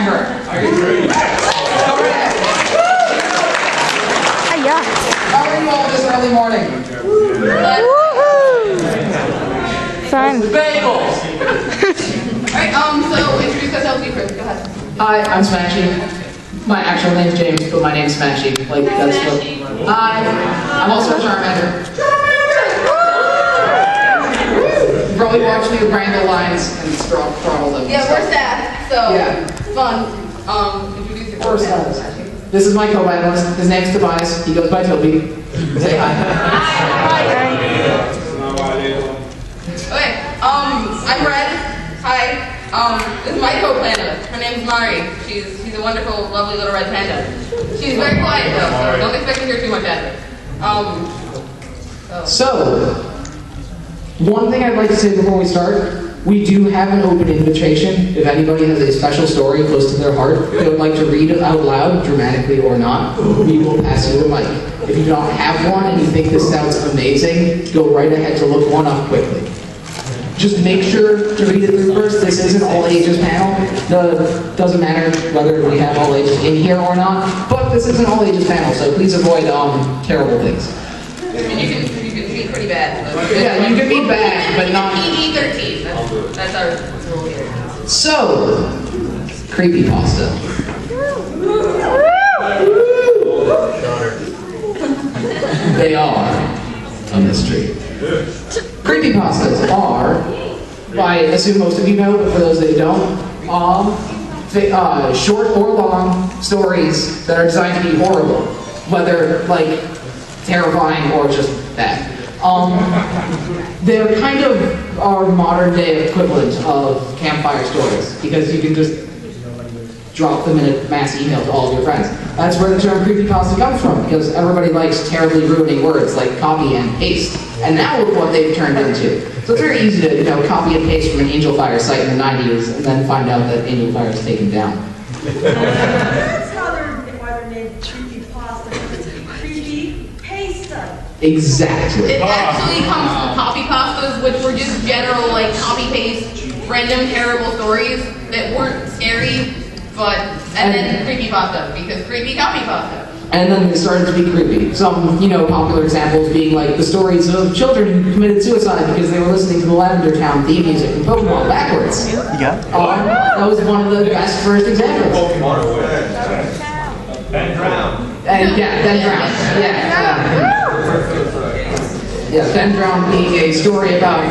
correct. Are you ready? How are you all this early morning? Fun. Bagels! Alright, so introduce yourself to you, Chris. Go ahead. Hi, I'm Smashy. My actual name's James, but my name's Smashy. Like, that's what. Hi, I'm also a Charmander. Probably watched me with Wrangle Lines and Throttle them. Yeah, we're sad, so Yeah. it's fun. Introduce yourself. We're sad. This is my co-panelist. His name's Tobias. He goes by Toby. Say hi. Okay, I'm Red. Hi. This is my co-panelist. Her name's Mari. She's a wonderful, lovely little red panda. She's very quiet though, so don't expect to hear too much out of her. So, one thing I'd like to say before we start, we do have an open invitation. If anybody has a special story close to their heart they would like to read it out loud, dramatically or not, we will pass you a mic. If you don't have one and you think this sounds amazing, go right ahead to look one up quickly. Just make sure to read it through first. This is an all ages panel. Doesn't matter whether we have all ages in here or not, but this is an all ages panel, so please avoid terrible things. I mean, you can be pretty bad. But Yeah, you can be bad, but not... PG-13. That's our rule here. So, Creepypasta. They are a mystery. Creepypastas are, I assume most of you know, but for those that don't, short or long stories that are designed to be horrible, whether like terrifying or just bad. They're kind of our modern day equivalent of campfire stories because you can just drop them in a mass email to all of your friends. That's where the term creepypasta comes from, because everybody likes terribly ruining words like copy and paste. And now look what they've turned into. So it's very easy to, copy and paste from an Angel Fire site in the 90s and then find out that Angel Fire is taken down. That's why they're named creepypasta, because it's creepypasta. Exactly. It actually comes from copypastas, which were just general, like, copy-paste, random, terrible stories that weren't scary, and then creepypasta, because creepy copypasta. And then they started to be creepy. Some, popular examples being like the stories of children who committed suicide because they were listening to the Lavender Town theme music from Pokemon backwards. You got it? That was one of the best first examples. Ben Drown. And Ben Drown. Yeah, Ben Drown being a story about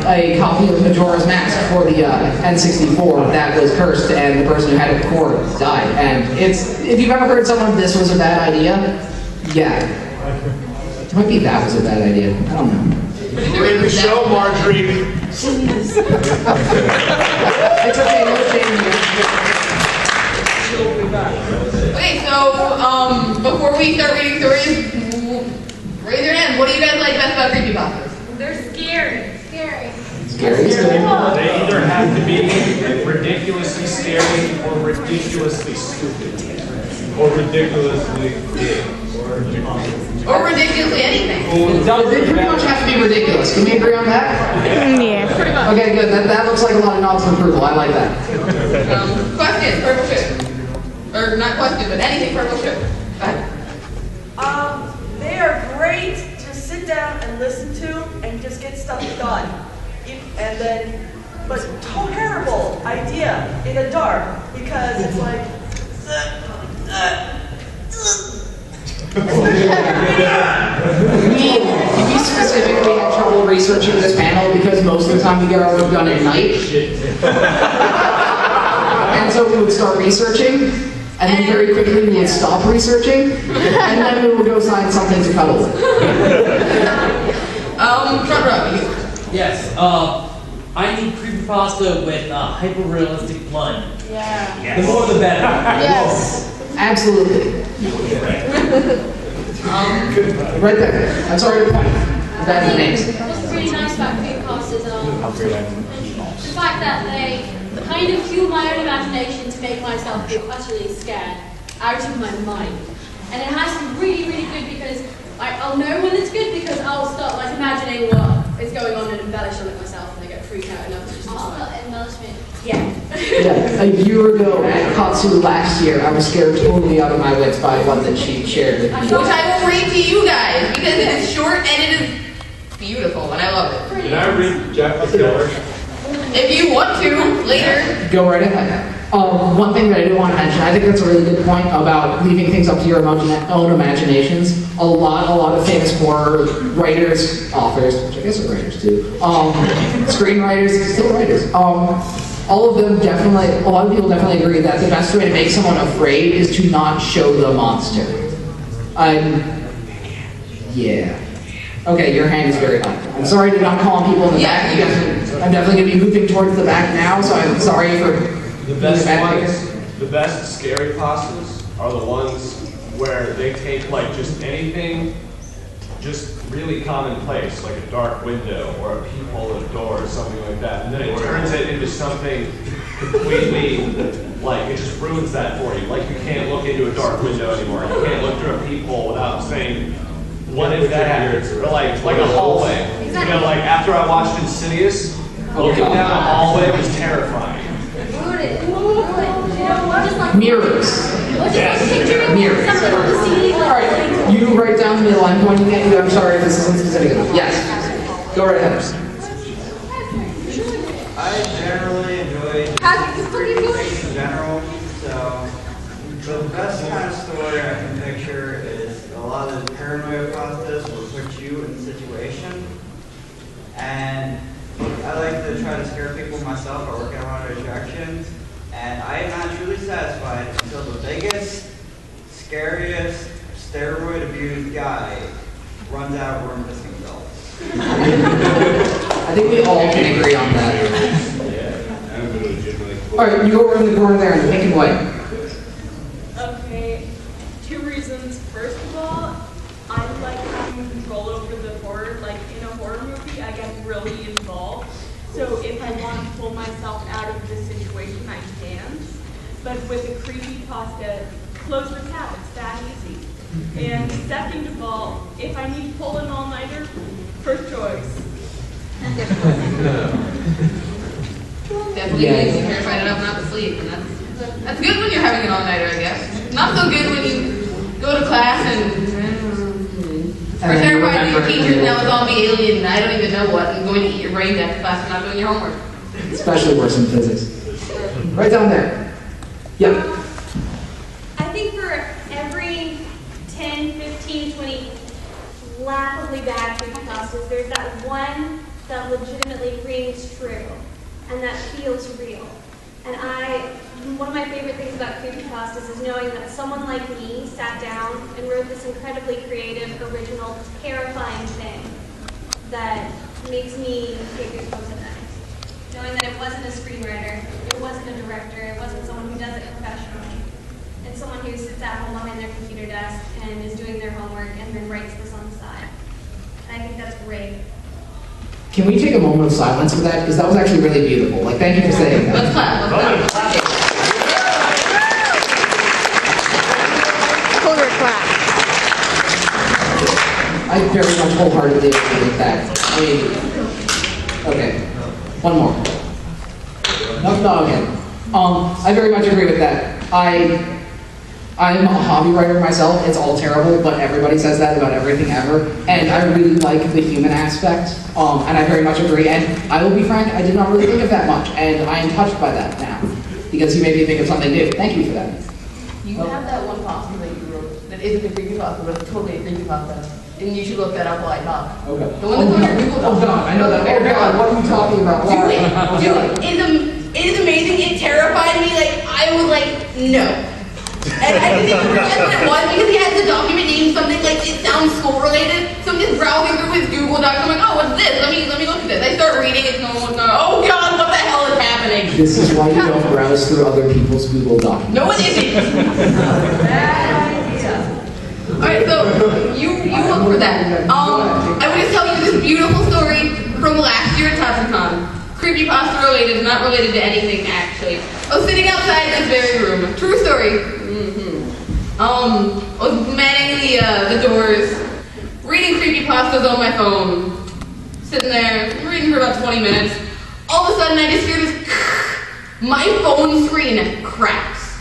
a copy of Majora's Mask for the N64 that was cursed, and the person who had it before died. And if you've ever heard someone, this was a bad idea, yeah. It might be that was a bad idea. I don't know. We're in the show, Marjorie. It's okay, no shame here. Okay, so, before we start reading stories, raise your hand. What do you guys like best about creepypastas? They're scary. Scary. They either have to be ridiculously scary or ridiculously stupid. Or ridiculously big. Or ridiculously anything. They pretty much have to be ridiculous. Can we agree on that? Yeah. Pretty much. Okay, good. That looks like a lot of nods of approval. I like that. Question, purple sugar. Or not question, but anything purple sugar. Go ahead. They are great to sit down and listen to and just get stuff done. But terrible idea in the dark because it's like. We specifically had trouble researching this panel because most of the time we get our work done at night. And so we would start researching, and then very quickly we would stop researching, and then we would go find something to cuddle with. Front row. Yes, I need creepypasta with hyper-realistic blood. Yeah. The more the better. Yes. Absolutely. Right there. I'm sorry to point. That's the names. What's really nice about creepypastas are the fact that they kind of fuel my own imagination to make myself feel utterly scared out of my mind. And it has to be really, really good because I'll know when it's good because I'll start imagining what is going on and embellish on it myself and I get freaked freak out enough. It's just embellishment. Yeah. Yeah, a year ago at Katsucon last year, I was scared totally out of my wits by one that she shared with me. Which I will read to you guys because it is short and it is beautiful and I love it. Can I read Jack the Killer? If you want to, later. Go right ahead. One thing that I did want to mention, I think that's a really good point about leaving things up to your own imaginations. A lot of famous horror writers, authors, which I guess are writers too, screenwriters, still writers, all of them definitely, a lot of people definitely agree that the best way to make someone afraid is to not show the monster. Yeah. Okay, your hand is very high. I'm sorry to not call on people in the back. I'm definitely going to be moving towards the back now, so I'm sorry for the best ones. The best scary pastas are the ones where they take like just anything, just really commonplace, like a dark window or a peephole at a door or something like that, and then it turns it into something completely, like it just ruins that for you. Like you can't look into a dark window anymore. You can't look through a peephole without saying, what is that? Or like a hallway. You know, like after I watched Insidious, looking down a hallway was terrifying. Mirrors. Yes. Mirrors. Alright, you write down the middle. I'm pointing at you. I'm sorry if this isn't specific enough. Yes. Go right ahead. I generally enjoy stories in general, so the best kind of story I can picture is a lot of the paranoia pastas will put you in a situation, and I like to try to scare people myself. I work at a lot of attractions, and I am not truly satisfied until the biggest, scariest, steroid-abused guy runs out of worm pissing belts. I think we all can agree on that. Alright, you go over in the corner there in the pink and white. Okay, 2 reasons. First of all, I like having control over the horror. Like in a horror movie, I get really involved. So if I want to pull myself out of this situation, I can. But with a creepypasta, close the tab. It's that easy. And second of all, if I need to pull an all-nighter, first choice. Definitely makes you terrified enough not to sleep, and that's good when you're having an all-nighter, I guess. Not so good when you go to class and are terrified that your teacher's now a zombie alien and I don't even know what, and going to eat your brains after class and not doing your homework. Especially worse in physics. Right down there. Yep. I think for every 10, 15, 20 laughably bad creepypastas, there's that one that legitimately rings true and that feels real. And one of my favorite things about creepypastas is knowing that someone like me sat down and wrote this incredibly creative, original, terrifying thing that makes me take goosebumps at night. Knowing that it wasn't a screenwriter, it wasn't a director, it wasn't someone who does it professionally. It's someone who sits at home behind their computer desk and is doing their homework and then writes this on the side. And I think that's great. Can we take a moment of silence for that? Because that was actually really beautiful. Like, thank you for saying that. Let's clap. Let's clap. Hold your clap. I very much wholeheartedly agree with that. I mean, okay, one more. No, again. I very much agree with that. I'm a hobby writer myself. It's all terrible, but everybody says that about everything ever. And I really like the human aspect, and I very much agree. And I will be frank, I did not really think of that much, and I am touched by that now, because you made me think of something new. Thank you for that. You have that one pasta that you wrote that isn't a creepypasta, but it's totally a creepypasta. And you should look that up while I talk. Okay. The one that's on your Google Doc. Oh God, I know that. Oh God, what are you talking about? Do it. Do it. It is amazing. It terrified me. Like, I was like, no. And I didn't even realize what it was because he had the document named something like it sounds school related. So I'm just browsing through his Google Docs. I'm like, oh, what's this? Let me look at this. I start reading it. No one's going, oh God, what the hell is happening? This is why you don't browse through other people's Google documents. No, it isn't. All right, so you look for that. I want to tell you this beautiful story from last year at Katsucon. Creepypasta related, not related to anything actually. I was sitting outside this very room. True story. I was manning the doors, reading creepypastas on my phone, sitting there reading for about 20 minutes. All of a sudden I just hear this. My phone screen cracks.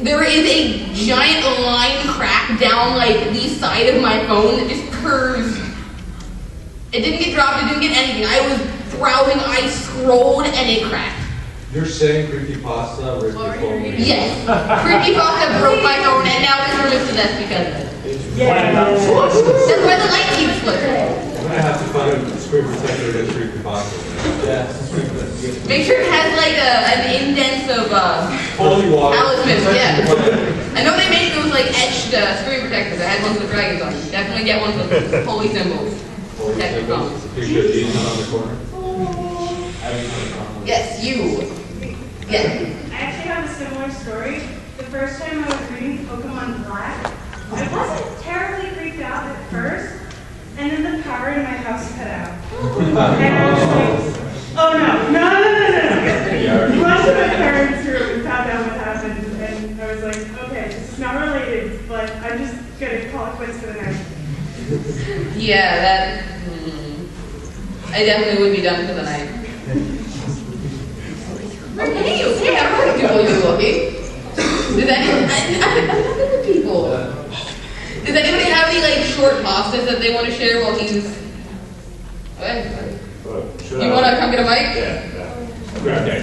There is a giant line crack down like the side of my phone that just curves. It didn't get dropped, it didn't get anything. I was browsing, I scrolled, and it cracked. You're saying creepypasta ripped your phone? Yes. Creepypasta broke my phone, and now this room is to death because of it. That's why the light keeps flickering. I'm gonna have to find a screen protector against creepypasta. Yeah. Make sure it has like an indents of Holy water. talismans, yeah. I know they make those like etched screen protectors. I had ones with dragons on them. Definitely get ones with holy symbols. Protect your phone. Picture of Jesus on the corner. Yes, you. Yeah. I actually have a similar story. The first time I was reading Pokemon Black, I wasn't terribly freaked out at first, and then the power in my house cut out. And I was like, oh no. Rushed to my parents' room and found out what happened, and I was like, okay, this is not related, but I'm just gonna call it quits for the night. Yeah, that. I definitely would be done for the night. Okay, I'm going to people you're looking. Does anyone, people. Does anybody have any like short pastas that they want to share while he's? Okay. You want to come get a mic? Yeah. Grab that.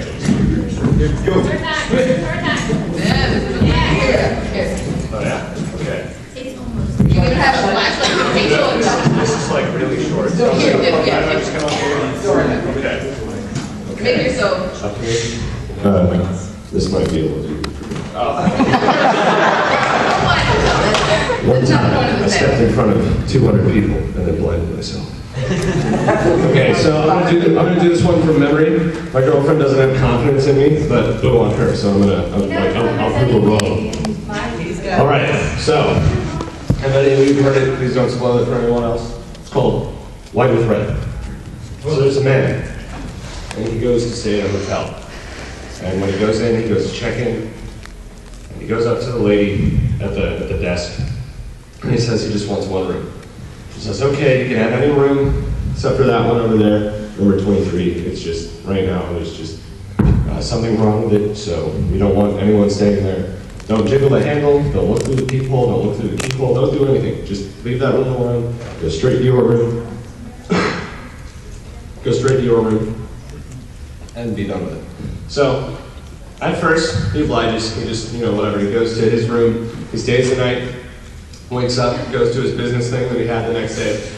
Yeah. Oh yeah. Okay. You can have a flashlight with facial and This is like really short. Okay. make yourself. This might be a little too. One I stepped in front of 200 people and then blinded myself. Okay, so I'm gonna do this one from memory. My girlfriend doesn't have confidence in me, but go on her. So I'll prove her wrong. All right, so have any of you heard it? Please don't spoil it for anyone else. It's called White with Red. So there's a man, and he goes to stay at a hotel. And when he goes in, he goes to check in. And he goes up to the lady at the desk, and he says he just wants one room. She says, okay, you can have any room except for that one over there, number 23. It's just, right now, there's just something wrong with it, so we don't want anyone staying there. Don't jiggle the handle, don't look through the peephole, don't look through the keyhole, don't do anything. Just leave that room alone, go straight to your room. Go straight to your room, and be done with it. So, at first, he obliges, he just, whatever, he goes to his room, he stays the night, wakes up, goes to his business thing that he had the next day,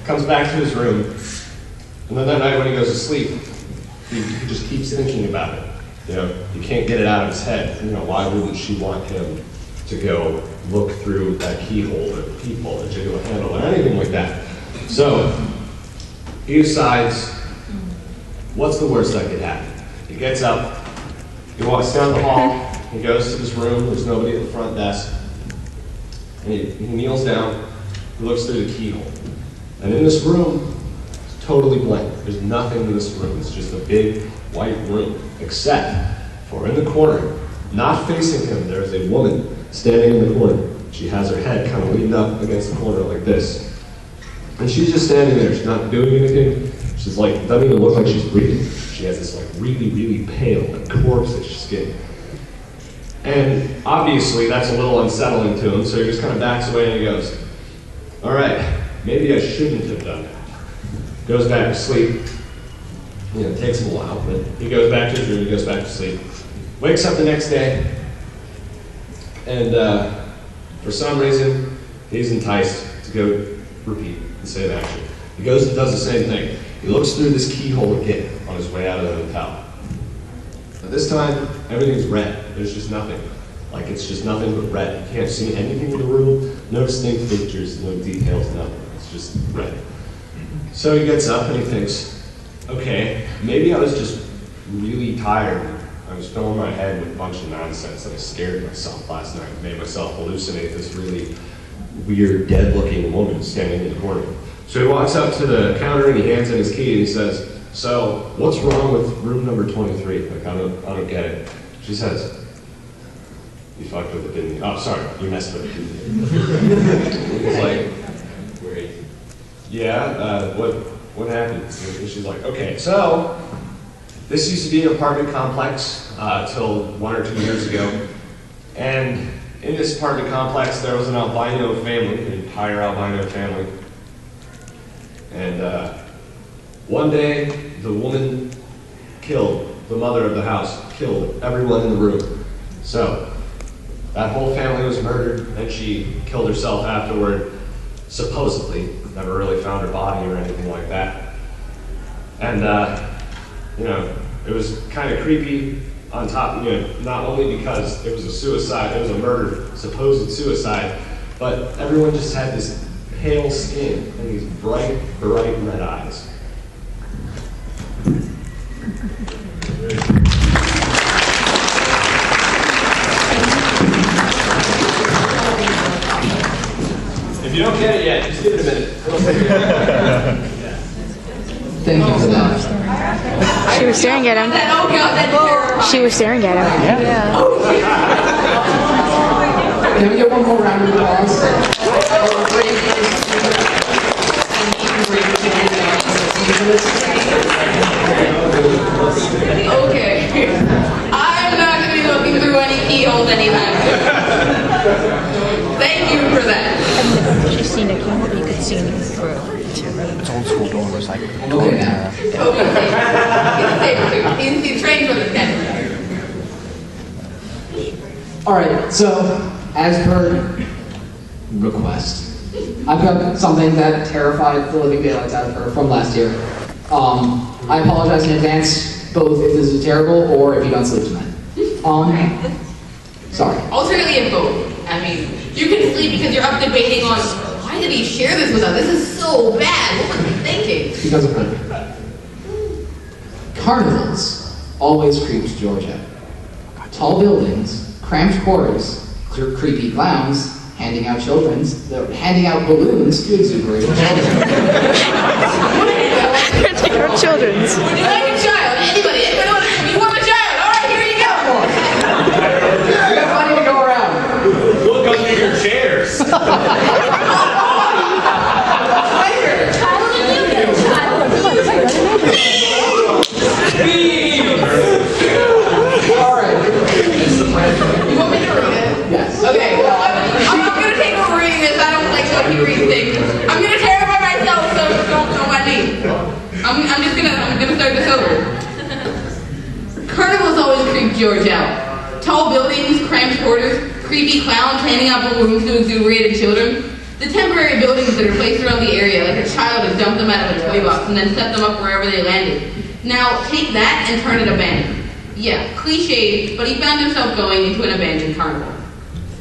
comes back to his room, and then that night when he goes to sleep, he just keeps thinking about it. He can't get it out of his head. Why wouldn't she want him to go look through that keyhole or peephole or jiggle a handle or anything like that? So, he decides, what's the worst that could happen? He gets up, he walks down the hall, he goes to this room, there's nobody at the front desk, and he kneels down, he looks through the keyhole. And in this room, it's totally blank. There's nothing in this room. It's just a big white room, except for in the corner, not facing him, there's a woman standing in the corner. She has her head kind of leaned up against the corner like this. And she's just standing there, she's not doing anything. She's like, doesn't even look like she's breathing. She has this like really, really pale, like corpse-ish skin. And obviously that's a little unsettling to him, so he just kind of backs away and he goes, all right, maybe I shouldn't have done that. Goes back to sleep. It takes him a while, but he goes back to his room, he goes back to sleep. Wakes up the next day, and for some reason, he's enticed to go repeat the same action. He goes and does the same thing. He looks through this keyhole again on his way out of the hotel. But this time, everything's red. There's just nothing. Like, it's just nothing but red. You can't see anything in the room, no distinct features, no details, nothing. It's just red. So he gets up and he thinks, okay, maybe I was just really tired. I was filling my head with a bunch of nonsense and I scared myself last night and made myself hallucinate this really weird, dead-looking woman standing in the corner. So he walks up to the counter and he hands in his key and he says, so what's wrong with room number 23? Like, I don't get it. She says, you fucked with it, didn't you? Oh, sorry, you messed with it, didn't you? He's like, yeah, what happened? And she's like, okay, so this used to be an apartment complex till 1 or 2 years ago. And in this apartment complex, there was an albino family, an entire albino family. And one day, the woman killed, the mother of the house, killed everyone in the room. So that whole family was murdered, and she killed herself afterward, supposedly. Never really found her body or anything like that. And, you know, it was kind of creepy on top, you know, not only because it was a suicide, it was a murder, supposed suicide, but everyone just had this pale skin and these bright, bright red eyes. If you don't get it yet, just give it a minute. Thank you for that. She was staring at him. Oh God, that's terrifying. She was staring at him. Yeah. Can we get one more round of applause? Okay. I'm not going to be looking through any keyholes anytime soon. Thank you for that. She's seen a keyhole, you could see him through. It's old school door. It's like Okay, now. He's a saber too. He's trained for this kind of thing. Alright, so, as per request, I've got something that terrified the living daylights out of her from last year. I apologize in advance, both if this is terrible or if you don't sleep tonight. Sorry. Alternately, both. I mean, you can sleep because you're up debating on why did he share this with us? This is so bad. What was he thinking? Because of her. Carnivals always creeped George out. Tall buildings, cramped quarters, creepy clowns, handing out balloons to exuberate Children's. Would you like a child? Anybody? You want a child? All right, here you go. We got plenty to go around. Look under your chairs. Alright. You want me to read it? Yes. Okay, well, I'm not going to take over reading this. I don't like when you read things. I'm going to terrify myself, so don't mind me. I'm gonna start this over. Carnivals always creep George out. Tall buildings, cramped quarters, creepy clowns handing out balloons to exuberated children. The temporary buildings that are placed around the area like a child has dumped them out of a toy box and then set them up wherever they landed. Now, take that and turn it abandoned. Yeah, cliched, but he found himself going into an abandoned carnival.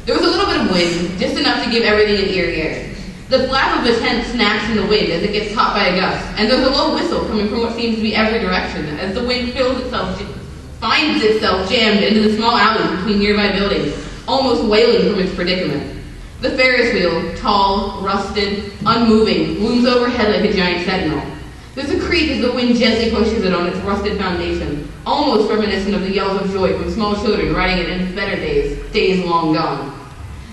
There was a little bit of wind, just enough to give everything an eerie air. The flap of the tent snaps in the wind as it gets caught by a gust, and there's a low whistle coming from what seems to be every direction as the wind finds itself jammed into the small alley between nearby buildings, almost wailing from its predicament. The Ferris wheel, tall, rusted, unmoving, looms overhead like a giant sentinel. There's a creak as the wind gently pushes it on its rusted foundation, almost reminiscent of the yells of joy from small children riding it in better days long gone.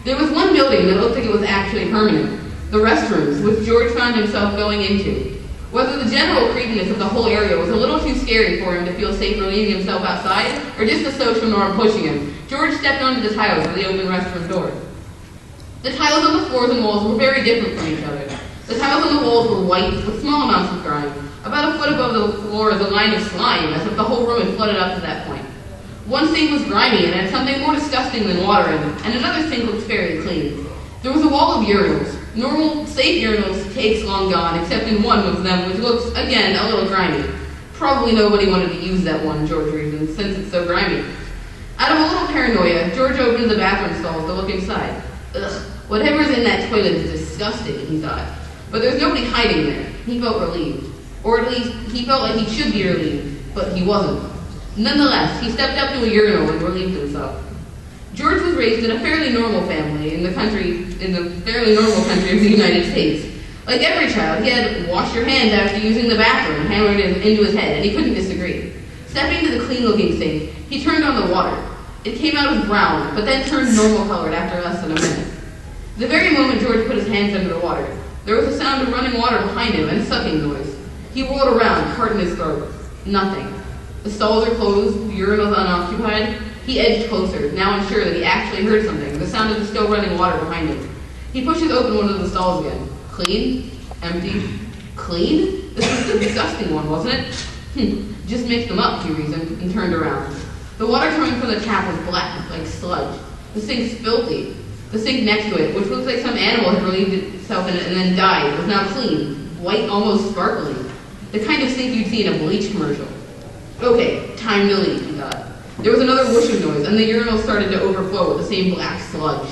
There was one building that looked like it was actually permanent. The restrooms, which George found himself going into. Whether the general creepiness of the whole area was a little too scary for him to feel safe leaving himself outside, or just the social norm pushing him, George stepped onto the tiles of the open restroom door. The tiles on the floors and walls were very different from each other. The tiles on the walls were white, with small amounts of grime. About a foot above the floor is a line of slime, as if the whole room had flooded up to that point. One sink was grimy and had something more disgusting than water in it, and another sink looked fairly clean. There was a wall of urinals. Normal, safe urinals, cakes long gone, except in one of them, which looks, again, a little grimy. Probably nobody wanted to use that one, George reasoned, since it's so grimy. Out of a little paranoia, George opened the bathroom stalls to look inside. Ugh, whatever's in that toilet is disgusting, he thought. But there's nobody hiding there. He felt relieved. Or at least, he felt like he should be relieved, but he wasn't. Nonetheless, he stepped up to a urinal and relieved himself. George was raised in a fairly normal family in the fairly normal country of the United States. Like every child, he had wash your hands after using the bathroom hammered into his head, and he couldn't disagree. Stepping to the clean-looking sink, he turned on the water. It came out as brown, but then turned normal-colored after less than a minute. The very moment George put his hands under the water, there was a sound of running water behind him and a sucking noise. He whirled around, heart in his throat. Nothing. The stalls are closed, the urinals unoccupied. He edged closer, now unsure that he actually heard something, the sound of the still running water behind him. He pushes open one of the stalls again. Clean? Empty? Clean? This was the disgusting one, wasn't it? Just mixed them up, he reasoned, and turned around. The water coming from the tap was black, like sludge. The sink's filthy. The sink next to it, which looks like some animal had relieved itself in it and then died, was now clean, white, almost sparkling. The kind of sink you'd see in a bleach commercial. Okay, time to leave, he thought. There was another whooshing noise, and the urinal started to overflow with the same black sludge.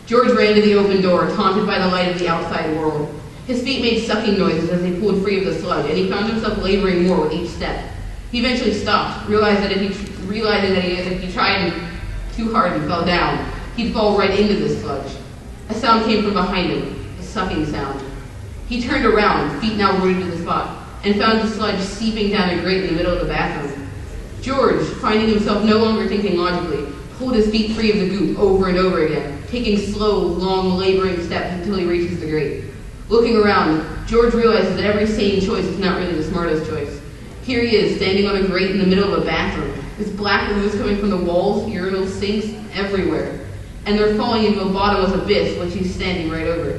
George ran to the open door, taunted by the light of the outside world. His feet made sucking noises as they pulled free of the sludge, and he found himself laboring more with each step. He eventually stopped, realizing that if he tried too hard and fell down, he'd fall right into the sludge. A sound came from behind him, a sucking sound. He turned around, feet now rooted to the spot, and found the sludge seeping down a grate in the middle of the bathroom. George, finding himself no longer thinking logically, pulled his feet free of the goop over and over again, taking slow, long, laboring steps until he reaches the grate. Looking around, George realizes that every sane choice is not really the smartest choice. Here he is, standing on a grate in the middle of a bathroom. This black ooze coming from the walls, urinals, sinks, everywhere. And they're falling into a bottomless abyss, which he's standing right over.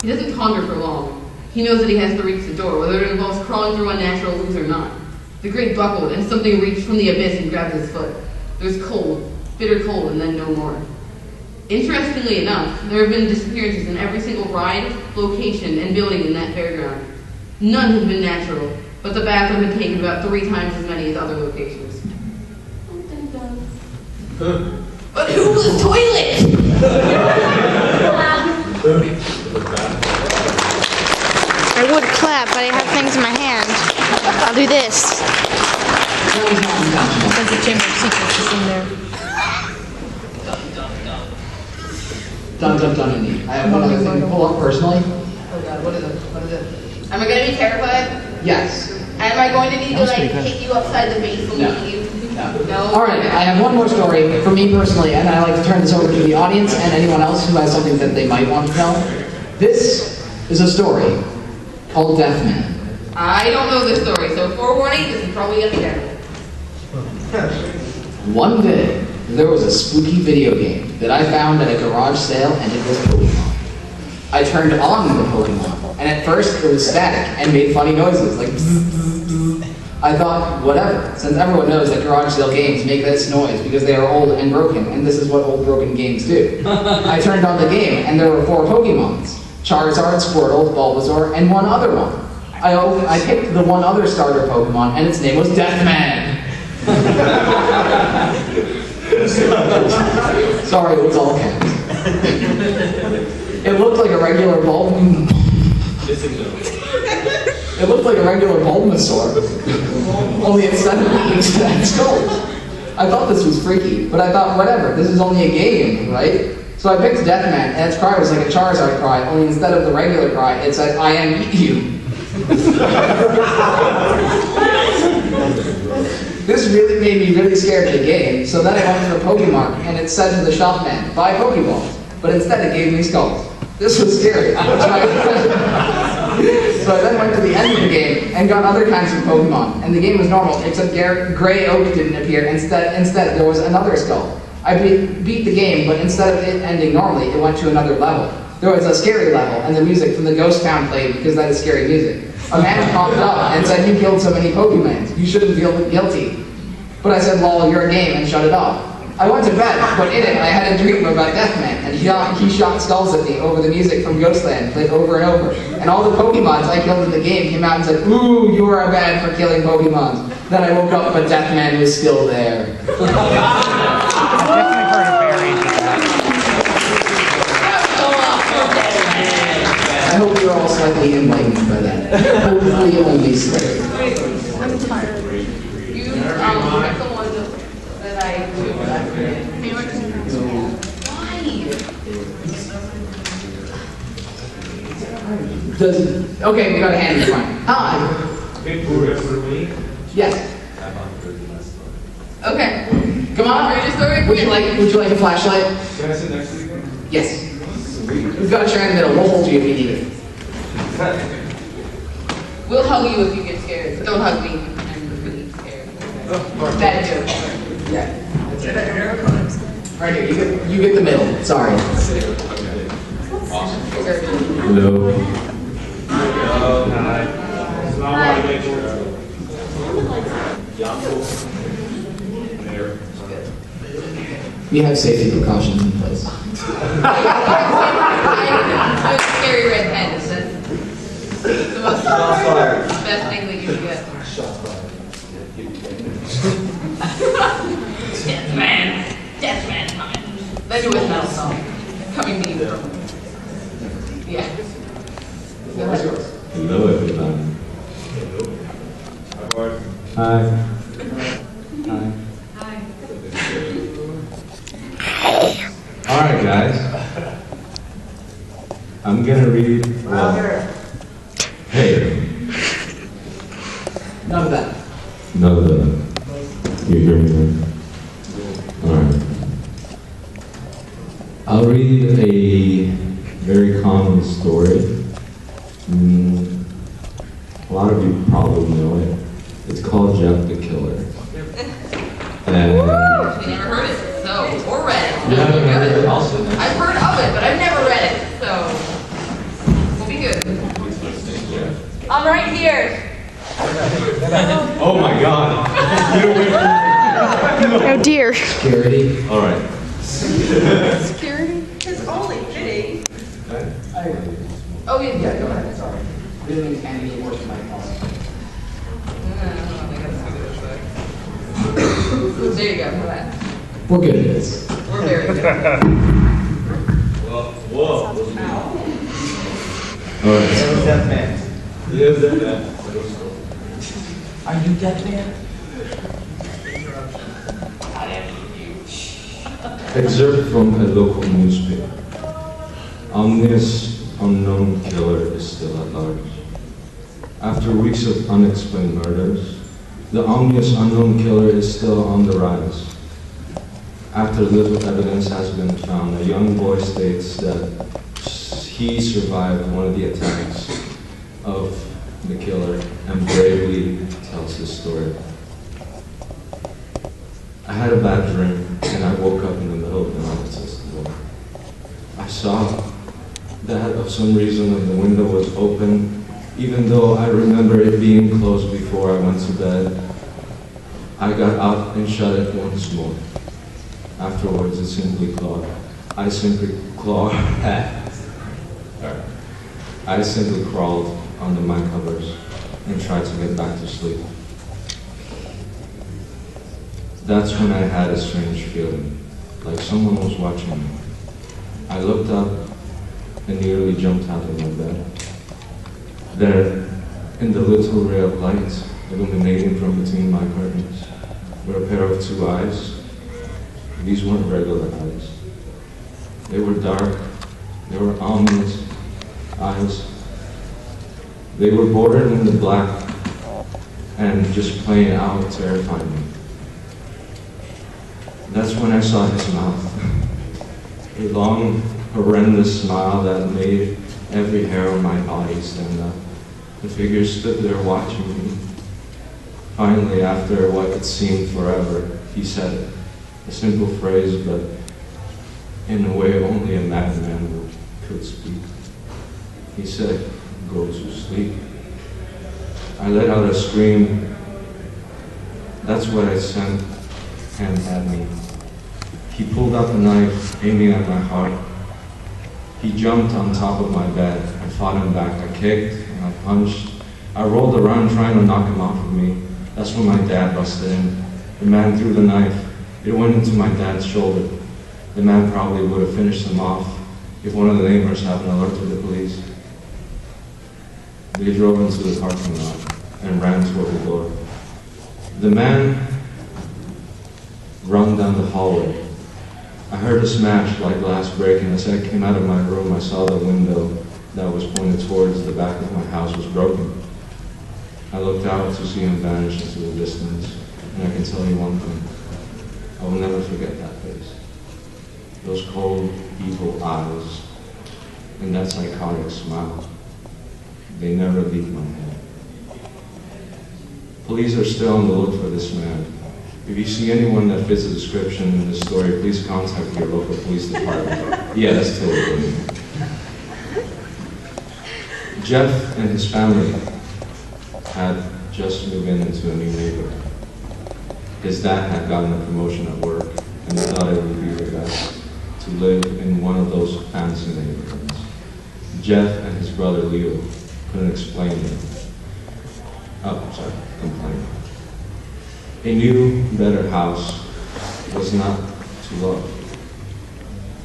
He doesn't ponder for long. He knows that he has to reach the door, whether it involves crawling through unnatural ooze or not. The grate buckled, and something reached from the abyss and grabbed his foot. There's cold, bitter cold, and then no more. Interestingly enough, there have been disappearances in every single ride, location, and building in that fairground. None have been natural, but the bathroom had taken about 3 times as many as other locations. But who was toilet? I would clap, but I have things in my hand. I'll do this. There's a chamber of secrets just in there. Dun dun dun indeed. I have one other thing to pull up personally. Oh god, what is it? Am I going to be terrified? Yes. Am I going to need to kick you upside the face and leave? No. Alright, I have one more story for me personally, and I like to turn this over to the audience and anyone else who has something that they might want to tell. This is a story called Death Man. I don't know this story, so forewarning, this is probably a terrible. One day, there was a spooky video game that I found at a garage sale, and it was Pokemon. I turned on the Pokemon, and at first it was static and made funny noises, like bzz, bzz, bzz. I thought, whatever, since everyone knows that garage sale games make this noise because they are old and broken, and this is what old broken games do. I turned on the game, and there were 4 Pokemons. Charizard, Squirtle, Bulbasaur, and one other one. I picked the one other starter Pokemon, and its name was Deathman. Sorry, it was all caps. It looked like a regular It looked like a regular Bulbasaur, only instead of wings it had skulls. I thought this was freaky, but I thought, whatever, this is only a game, right? So I picked Deathman, and its cry was like a Charizard cry, only instead of the regular cry, it said, I am eat you. This really made me really scared of the game, so then I went to a Pokemon, and it said to the shopman, buy Pokeballs, but instead it gave me skulls. This was scary. So I then went to the end of the game and got other kinds of Pokemon, and the game was normal, except Gray Oak didn't appear. Instead there was another skull. I beat the game, but instead of it ending normally, it went to another level. There was a scary level, and the music from the Ghost Town played because that is scary music. A man popped up and said, you killed so many Pokemons, you shouldn't feel guilty. But I said, lol, you're a game, and shut it off. I went to bed, but in it I had a dream about Deathman, and he shot skulls at me over the music from Ghostland, played over and over. And all the Pokemons I killed in the game came out and said, ooh, you are bad for killing Pokemons. Then I woke up, but Deathman was still there. I hope you're all slightly enlightened by that. Hopefully only slightly. I'm tired. You pick the ones that I do. Okay, we got a hand in front. Hi. Yes. Okay. Come on. Would you like a flashlight? Can I sit next to you? Yes. We've got a chair in the middle. We'll hold you if you need it. We'll hug you if you get scared, but don't hug me if I'm really scared. Bad joke. Yeah. Right here, you get the middle. Sorry. Awesome. Hello. We have safety precautions in place. Scary red pandas. That's the most best thing that you can get. Death man coming. Then you with metal song coming to you from. Yeah. Go ahead. Hello, everybody. Hi. All right, guys. I'm gonna read. Well, hey. None of that. None of that. You hear me? All right. I'll read a very common story. A lot of you probably know it. It's called Jeff the Killer. And We never heard it, so or read it. you haven't heard it? I've heard of it, but I've never read it, so we'll be good. I'm right here. Oh my God! Get away from me! Oh dear. Security. All right. Security? It's only fitting. Oh yeah, Yeah, go ahead. Sorry. We didn't mean candy to work in my house. There you go for that. We're good at this. We're very good. Whoa. All right. Death man. Yeah, that. Are you Death Man? Excerpt from a local newspaper. Ominous unknown killer is still at large. After weeks of unexplained murders, the ominous unknown killer is still on the rise. After little evidence has been found, a young boy states that he survived one of the attacks of the killer and bravely tells his story. I had a bad dream and I woke up in the middle of the night. I saw that for some reason the window was open, even though I remember it being closed before I went to bed. I got out and shut it once more. Afterwards, I simply crawled under my covers and tried to get back to sleep. That's when I had a strange feeling, like someone was watching me. I looked up and nearly jumped out of my bed. There, in the little ray of light illuminating from between my curtains, were a pair of two eyes. These weren't regular eyes. They were dark, they were ominous eyes. They were bordered in the black and just plain out terrifying me. That's when I saw his mouth. A long, horrendous smile that made every hair on my body stand up. The figure stood there watching me. Finally, after what it seemed forever, he said it. A simple phrase, but in a way only a madman could speak. He said, "Go to sleep." I let out a scream. That's what I sent him at me. He pulled out the knife, aiming at my heart. He jumped on top of my bed. I fought him back. I kicked and I punched. I rolled around trying to knock him off of me. That's when my dad busted in. The man threw the knife. It went into my dad's shoulder. The man probably would have finished him off if one of the neighbors hadn't alerted the police. They drove into the parking lot and ran toward the door. The man ran down the hallway. I heard a smash like glass breaking. As I came out of my room, I saw the window that was pointed towards the back of my house was broken. I looked out to see him vanish into the distance, and I can tell you one thing. I will never forget that face. Those cold, evil eyes, and that psychotic smile. They never leave my head. Police are still on the look for this man. If you see anyone that fits the description in this story, please contact your local police department. Yeah, that's totally me. Jeff and his family had just moved into a new neighborhood. His dad had gotten a promotion at work, and he thought it would be the best to live in one of those fancy neighborhoods. Jeff and his brother Leo couldn't complain. A new, better house was not too low.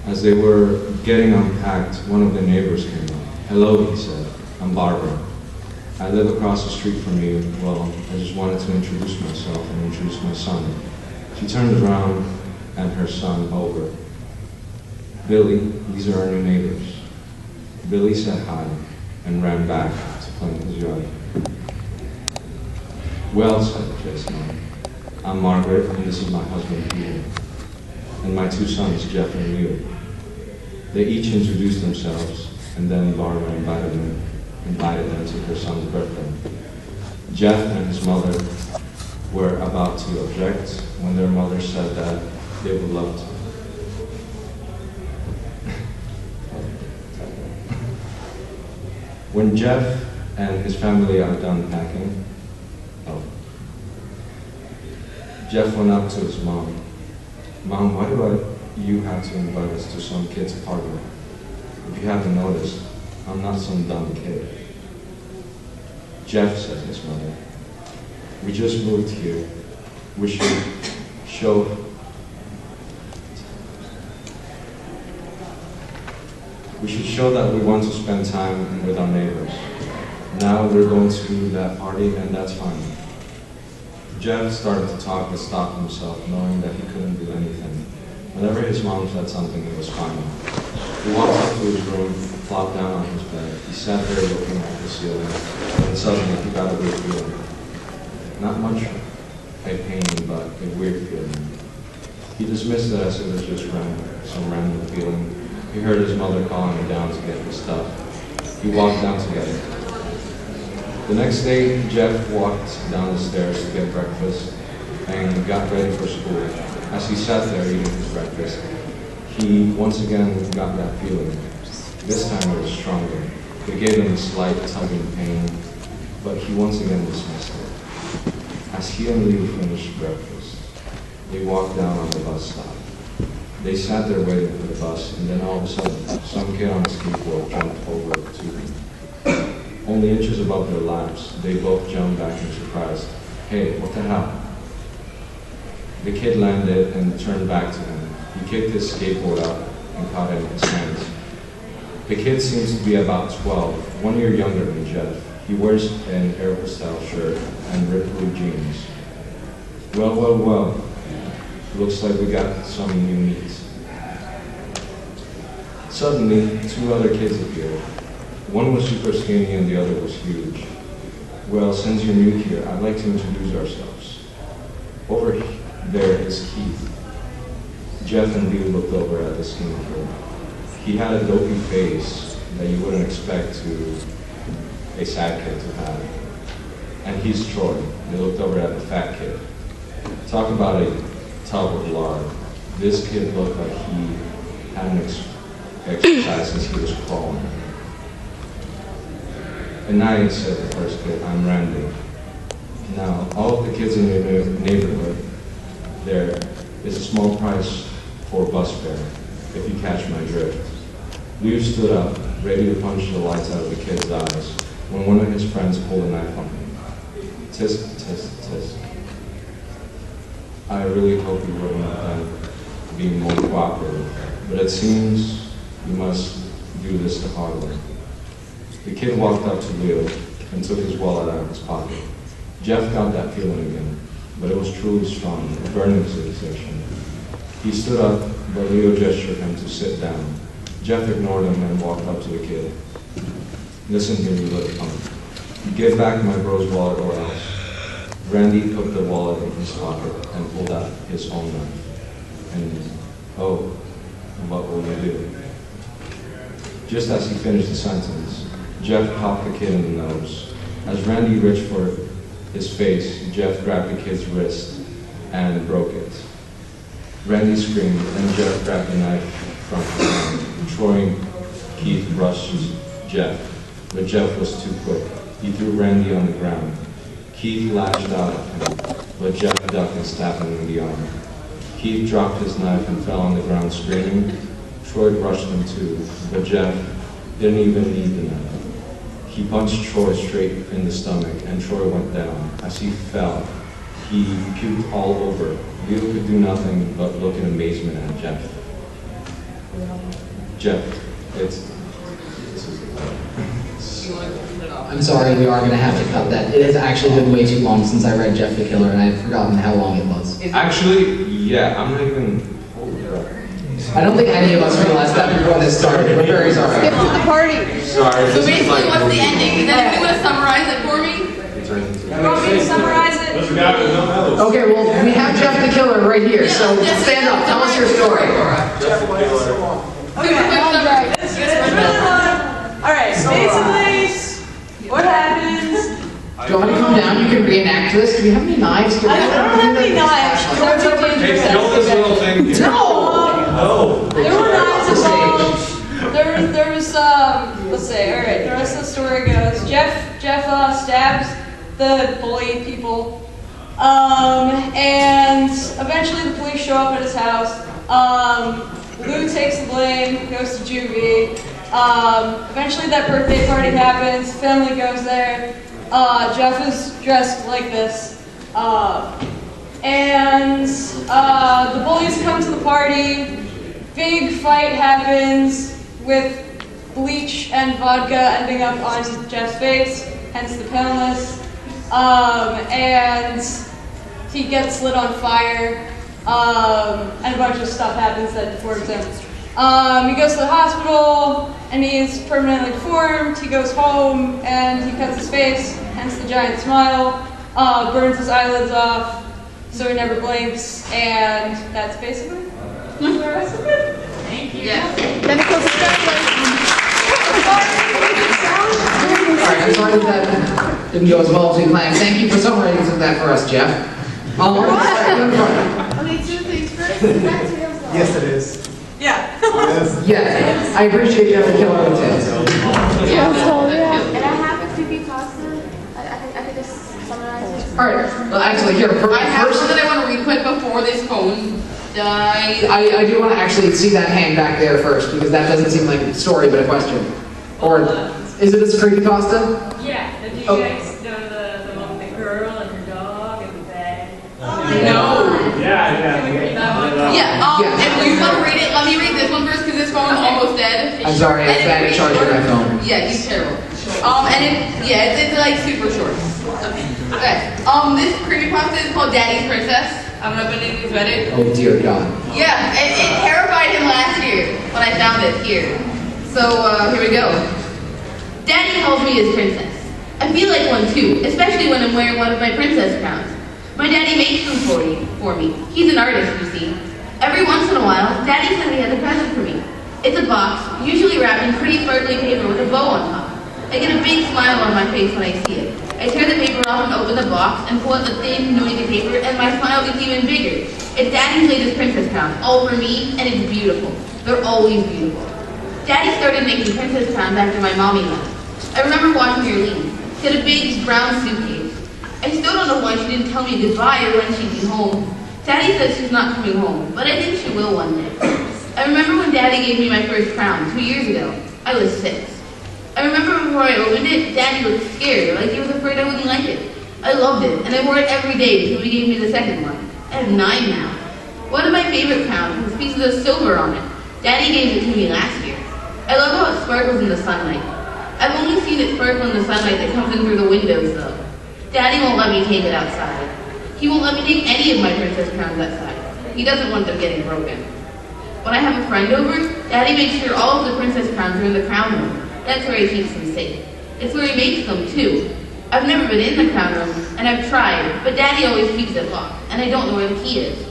As they were getting unpacked, one of the neighbors came up. "Hello," he said. "I'm Barbara. I live across the street from you. Well, I just wanted to introduce myself and introduce my son." She turned around and her son over. "Billy, these are our new neighbors." Billy said hi and ran back to play in his yard. "Well," said Jeff's mom, "I'm Margaret, and this is my husband Peter, and my two sons, Jeff and Leo." They each introduced themselves, and then Barbara invited them to her son's birthday. Jeff and his mother were about to object when their mother said that they would love to. When Jeff and his family are done packing, Jeff went up to his mom. "Mom, why do you have to invite us to some kid's party? If you haven't noticed, I'm not some dumb kid." "Jeff," said his mother, "we just moved here. We should show that we want to spend time with our neighbors. Now we're going to that party, and that's fine." Jeff started to talk but stopped himself, knowing that he couldn't do anything. Whenever his mom said something, it was fine. He walked up to his room, plopped down on his bed. He sat there looking at the ceiling, and suddenly he got a weird feeling. Not much a pain, but a weird feeling. He dismissed it as it was just some random feeling. He heard his mother calling him down to get his stuff. He walked down to get it. The next day, Jeff walked down the stairs to get breakfast and got ready for school. As he sat there eating his breakfast, he once again got that feeling. This time it was stronger. It gave him a slight tugging pain, but he once again dismissed it. As he and Leo finished breakfast, they walked down on the bus stop. They sat there waiting for the bus, and then all of a sudden, some kid on a skateboard jumped over to them. Only inches above their laps, they both jumped back in surprise. "Hey, what the hell?" The kid landed and turned back to him. He kicked his skateboard up and caught it in his hands. The kid seems to be about 12, 1 year younger than Jeff. He wears an Aeropostale shirt and ripped blue jeans. Well. Looks like we got some new meat." Suddenly, two other kids appeared. One was super skinny and the other was huge. "Well, since you're new here, I'd like to introduce ourselves. Over there is Keith." Jeff and Leo looked over at the skinny kid. He had a dopey face that you wouldn't expect a sad kid to have. "And he's Troy." They looked over at the fat kid. Talk about a tub of lard. This kid looked like he hadn't exercised since he was crawling. "And I," said the first kid, "I'm Randy." Now, all of the kids in the neighborhood, there is a small price for bus fare, if you catch my drift. Leo stood up, ready to punch the lights out of the kid's eyes, when one of his friends pulled a knife on him. "Tisk, tisk, tisk. I really hope you wouldn't have been more cooperative, but it seems you must do this the hard way." The kid walked up to Leo and took his wallet out of his pocket. Jeff got that feeling again, but it was truly strong, a burning sensation. He stood up, but Leo gestured him to sit down. Jeff ignored him and walked up to the kid. "Listen here, you little punk. Give back my bro's wallet or else." Randy put the wallet in his pocket and pulled out his own knife. And, "Oh, what will you do?" Just as he finished the sentence, Jeff popped the kid in the nose. As Randy reached for his face, Jeff grabbed the kid's wrist and broke it. Randy screamed, and Jeff grabbed the knife from his hand. Troy and Keith rushed Jeff, but Jeff was too quick. He threw Randy on the ground. Keith lashed out at him, but Jeff ducked and stabbed him in the arm. Keith dropped his knife and fell on the ground screaming. Troy rushed him too, but Jeff didn't even need the knife. He punched Troy straight in the stomach, and Troy went down. As he fell, he puked all over. Leo could do nothing but look in amazement at Jeff. Jeff, I'm sorry, we are going to have to cut that. It has actually been way too long since I read Jeff the Killer, and I've forgotten how long it was. Actually, yeah, I'm not even... Holy crap. I don't think any of us realized that before this started. We're very sorry. Skip to the party. Sorry. So basically, what's the ending? Does anybody want to summarize it for me? You want me to summarize it? Okay, well, we have Jeff the Killer right here, so stand up. Tell us your story. Okay, it's really long. Alright, so basically, what happens? Do you want me to come down? You can reenact this. Do we have any knives? I don't have any knives. Hey, kill this little thing. No! There were knives involved. There was let's see, alright, the rest of the story goes. Jeff stabs the bully people. And eventually the police show up at his house. Lou takes the blame, goes to juvie. Eventually that birthday party happens, family goes there. Jeff is dressed like this. And the bullies come to the party. Big fight happens with bleach and vodka ending up on Jeff's face, hence the Panalist. And he gets lit on fire. And a bunch of stuff happens that dwarfs him. He goes to the hospital and he's permanently deformed. He goes home and he cuts his face, hence the giant smile, burns his eyelids off so he never blinks, and that's basically the rest of it. Thank you. Yeah. Then it goes to Alright, I'm sorry that didn't go as well as we planned. Thank you for summarizing that for us, Jeff. Okay, two things first. Yes, it is. Yeah. Yes, I appreciate Jeff the Killer too. And I have a creepypasta. I could just summarize it. Alright, well actually here, I have first, one that I want to read quick before this phone dies. I do want to actually see that hand back there first, because that doesn't seem like a story but a question. Or, is it a creepypasta? Yeah, did you guys know the one with the girl and her dog and the bed? No. Yeah. If you want to read it, let me read this one first because this phone's almost dead. I'm sorry, I had to charge my phone. Yeah, he's terrible. It's like super short. Okay. This creepypasta is called Daddy's Princess. I don't know if anybody's read it. Oh dear God. Yeah, it terrified him last year when I found it here. So here we go. Daddy calls me his princess. I feel like one too, especially when I'm wearing one of my princess crowns. My daddy makes them for me. He's an artist, you see. Every once in a while, Daddy says he has a present for me. It's a box, usually wrapped in pretty sparkly paper with a bow on top. I get a big smile on my face when I see it. I tear the paper off and open the box and pull out the thin, noisy paper, and my smile gets even bigger. It's Daddy's latest princess crown, all for me, and it's beautiful. They're always beautiful. Daddy started making princess crowns after my mommy left. I remember watching her leave. She had a big brown suitcase. I still don't know why she didn't tell me goodbye or when she'd be home. Daddy says she's not coming home, but I think she will one day. I remember when Daddy gave me my first crown 2 years ago. I was 6. I remember before I opened it, Daddy looked scared, like he was afraid I wouldn't like it. I loved it, and I wore it every day until he gave me the second one. I have 9 now. One of my favorite crowns has pieces of silver on it. Daddy gave it to me last year. I love how it sparkles in the sunlight. I've only seen it sparkle in the sunlight that comes in through the windows, though. Daddy won't let me take it outside. He won't let me take any of my princess crowns outside. He doesn't want them getting broken. When I have a friend over, Daddy makes sure all of the princess crowns are in the crown room. That's where he keeps them safe. It's where he makes them, too. I've never been in the crown room, and I've tried, but Daddy always keeps it locked, and I don't know where the key is.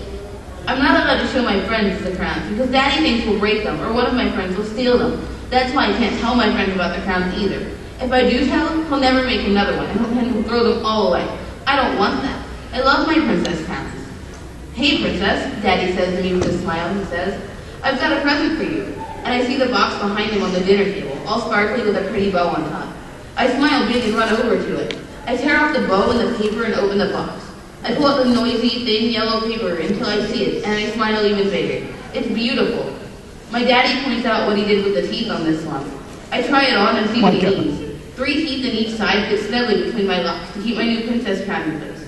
I'm not allowed to show my friends the crowns, because Daddy thinks we'll break them, or one of my friends will steal them. That's why I can't tell my friends about the crowns either. If I do tell him, he'll never make another one, and he'll throw them all away. I don't want that. I love my princess crowns. Hey, princess, Daddy says to me with a smile. He says, I've got a present for you. And I see the box behind him on the dinner table, all sparkly with a pretty bow on top. I smile big and run over to it. I tear off the bow and the paper and open the box. I pull out the noisy, thin yellow paper until I see it, and I smile even bigger. It's beautiful. My daddy points out what he did with the teeth on this one. I try it on and see what he means. 3 teeth in each side fit snugly between my locks to keep my new princess crown in place.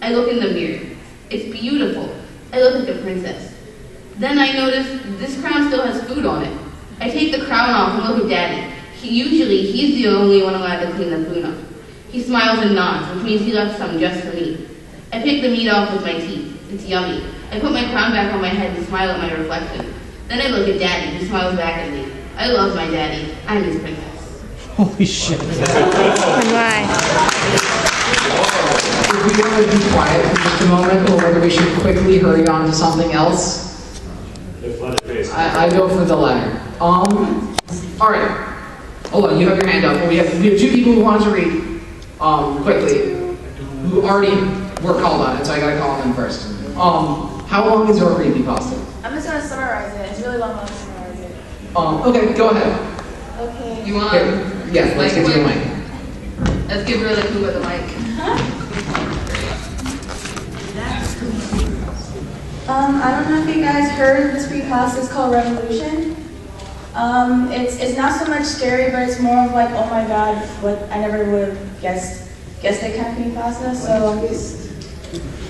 I look in the mirror. It's beautiful. I look like a princess. Then I notice this crown still has food on it. I take the crown off and look at Daddy. Usually, he's the only one allowed to clean the food off. He smiles and nods, which means he left some just for me. I pick the meat off with my teeth. It's yummy. I put my crown back on my head and smile at my reflection. Then I look at Daddy, who smiles back at me. I love my daddy. I'm his princess. Holy shit. Right. If we want to be quiet for just a moment, or whether we should quickly hurry on to something else, I go for the latter. All right. Hold on, you have your hand up. We have 2 people who wanted to read quickly, who already were called on it, so I gotta call on them first. How long is your creepypasta? I'm just gonna summarize it. It's really long. I'm gonna summarize it. Okay, go ahead. Okay. You want? Yes, let's get to the mic. Let's give really cool with the mic. I don't know if you guys heard of this creepypasta. It's called Revolution. It's not so much scary, but it's more of like, oh my god, what I never would have guessed that kind of creepypasta. So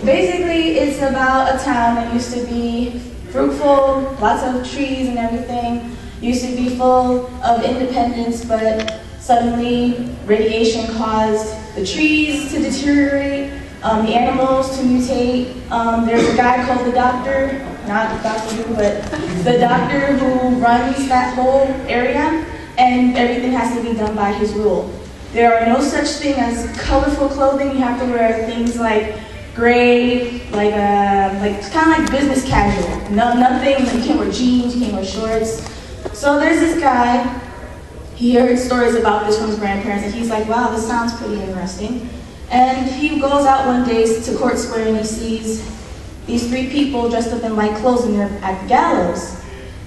basically, it's about a town that used to be fruitful, lots of trees and everything. Used to be full of independence, but suddenly radiation caused the trees to deteriorate, the animals to mutate. There's a guy called the Doctor, not Doctor Who, but the doctor who runs that whole area, and everything has to be done by his rule. There are no such thing as colorful clothing. You have to wear things like gray, like kind of like business casual. Nothing. You can't wear jeans. You can't wear shorts. So there's this guy. He heard stories about this from his grandparents, and he's like, wow, this sounds pretty interesting. And he goes out one day to Court Square, and he sees these 3 people dressed up in light clothes, and they're at the gallows.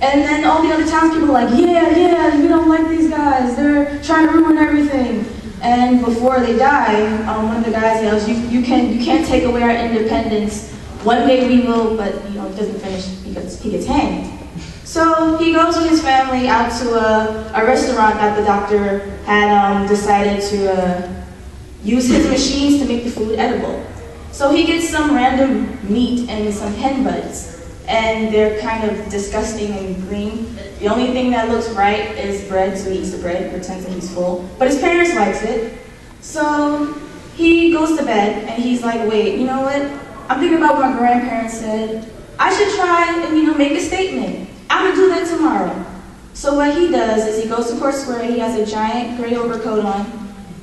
And then all the other townspeople are like, yeah, we don't like these guys. They're trying to ruin everything. And before they die, one of the guys yells, you can't take away our independence. One day we will, but he doesn't finish because he gets hanged. So he goes with his family out to a restaurant that the doctor had decided to use his machines to make the food edible. So he gets some random meat and some hen buds, and they're kind of disgusting and green. The only thing that looks right is bread, so he eats the bread, pretends that he's full. But his parents likes it. So he goes to bed, and he's like, wait, you know what? I'm thinking about what my grandparents said. I should try and, make a statement. I'm gonna do that tomorrow. So what he does is he goes to Court Square, he has a giant gray overcoat on,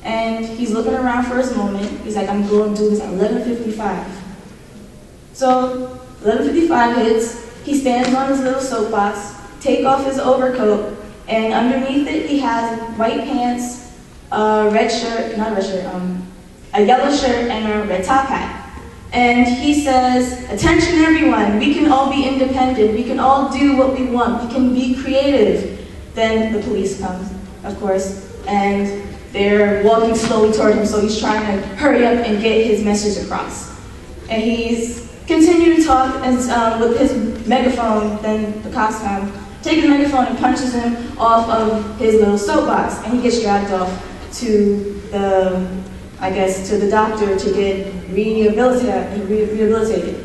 and he's looking around for his moment. He's like, I'm going to do this at 11:55. So 11:55 hits, he stands on his little soapbox, take off his overcoat, and underneath it he has white pants, a yellow shirt, and a red top hat. And he says, attention everyone, we can all be independent, we can all do what we want, we can be creative. Then the police comes, of course, and they're walking slowly toward him, so he's trying to hurry up and get his message across. And he's continuing to talk and, with his megaphone. Then the cops come, take his megaphone and punches him off of his little soapbox, and he gets dragged off to the doctor to get rehabilitated.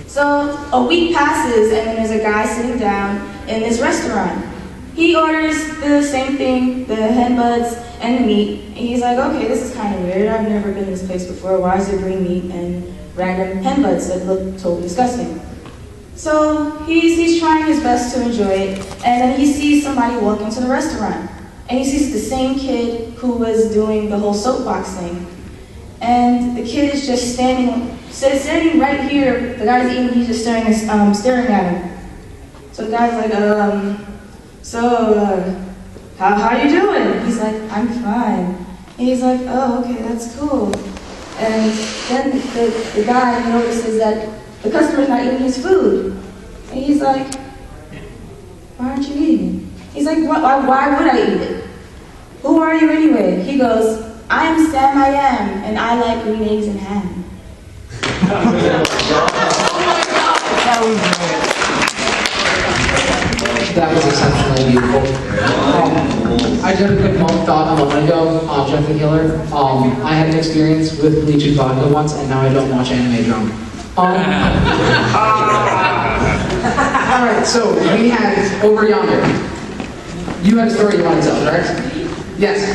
So a week passes, and then there's a guy sitting down in this restaurant. He orders the same thing, the hen buds and the meat, and he's like, okay, this is kind of weird. I've never been in this place before. Why is there green meat and random hen buds that look totally disgusting? So he's trying his best to enjoy it, and then he sees somebody walk into the restaurant, and he sees the same kid who was doing the whole soapbox thing. And the kid is just standing right here. The guy's eating, he's just staring at him. So the guy's like, how you doing? He's like, I'm fine. And he's like, oh, okay, that's cool. And then the guy notices that the customer's not eating his food. And he's like, why aren't you eating it? He's like, why would I eat it? Who are you anyway? He goes, I'm Sam I Am, and I like green eggs and ham. That was exceptionally beautiful. I did a quick moment thought a moment ago on Jeff the Killer. I had an experience with bleach and vodka once, and now I don't watch anime drunk. Alright, so we had over yonder. You had a story you want to tell, correct? Yes.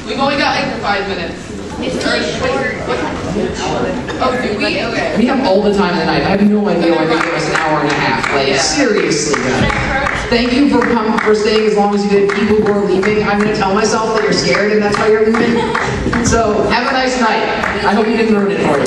We've only got like 5 minutes. It's very short. Oh, do we? Okay. We have all the time in the night. I have no idea why they gave us an hour and a half. Like, seriously, guys. Thank you for staying as long as you did. People who are leaving, I'm going to tell myself that you're scared and that's why you're leaving. So, have a nice night. I hope you didn't ruin it for you.